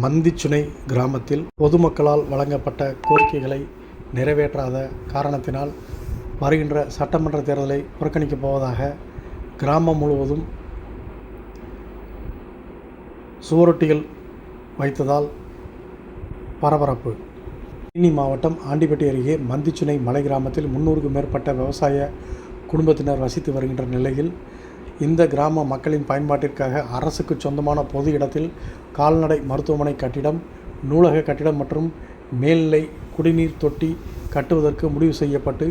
மந்திச்சுனை கிராமத்தில் பொதுமக்களால் வழங்கப்பட்ட கோரிக்கைகளை நிறைவேற்றாத காரணத்தினால் வருகின்ற சட்டமன்ற தேர்தலை புறக்கணிக்கப் போவதாக கிராமம் முழுவதும் சுவரொட்டிகள் வைத்ததால் பரபரப்பு. தேனி மாவட்டம் ஆண்டிப்பட்டி அருகே மந்திச்சுனை மலை கிராமத்தில் 300க்கும் மேற்பட்ட விவசாய குடும்பத்தினர் வசித்து வருகின்ற நிலையில் இந்த கிராம மக்களின் பயன்பாட்டிற்காக அரசுக்கு சொந்தமான பொது இடத்தில் கால்நடை மருத்துவமனை கட்டிடம், நூலக கட்டிடம் மற்றும் மேல்நிலை குடிநீர் தொட்டி கட்டுவதற்கு முடிவு செய்யப்பட்டு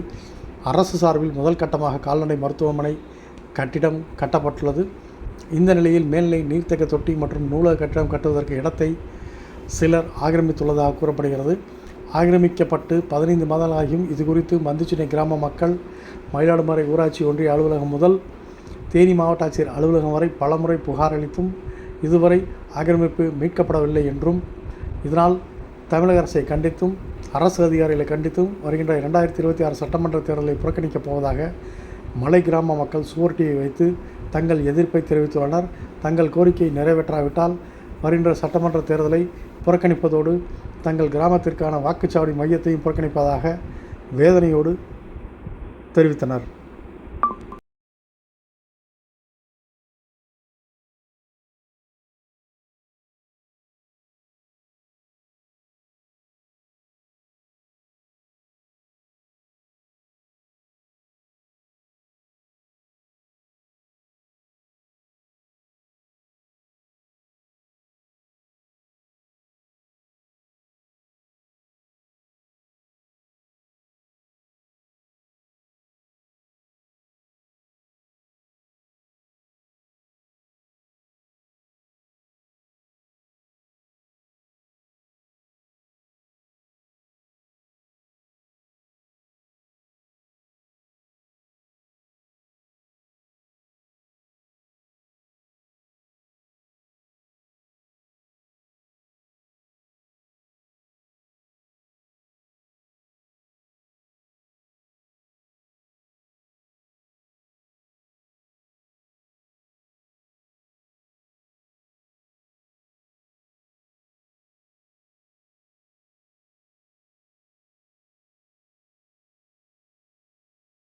அரசு சார்பில் முதல் கட்டமாக கால்நடை மருத்துவமனை கட்டிடம் கட்டப்பட்டுள்ளது. இந்த நிலையில் மேல்நிலை நீர்த்தேக்க தொட்டி மற்றும் நூலக கட்டிடம் கட்டுவதற்கு இடத்தை சிலர் ஆக்கிரமித்துள்ளதாக கூறப்படுகிறது. ஆக்கிரமிக்கப்பட்டு 15 மாதங்களாகியும் இது குறித்து மந்திச்சுனை கிராம மக்கள் மயிலாடுதுறை ஊராட்சி ஒன்றிய அலுவலகம் முதல் தேனி மாவட்ட ஆட்சியர் அலுவலகம் வரை பலமுறை புகார் அளித்தும் இதுவரை ஆக்கிரமிப்பு மீட்கப்படவில்லை என்றும், இதனால் தமிழக அரசை கண்டித்தும் அரசு அதிகாரிகளை கண்டித்தும் வருகின்ற 2026 சட்டமன்ற தேர்தலை புறக்கணிக்கப் போவதாக மலை கிராம மக்கள் சுவரொட்டியை வைத்து தங்கள் எதிர்ப்பை தெரிவித்துள்ளனர். தங்கள் கோரிக்கை நிறைவேற்றாவிட்டால் வருகின்ற சட்டமன்ற தேர்தலை புறக்கணிப்பதோடு தங்கள் கிராமத்திற்கான வாக்குச்சாவடி மையத்தையும் புறக்கணிப்பதாக வேதனையோடு தெரிவித்தனர்.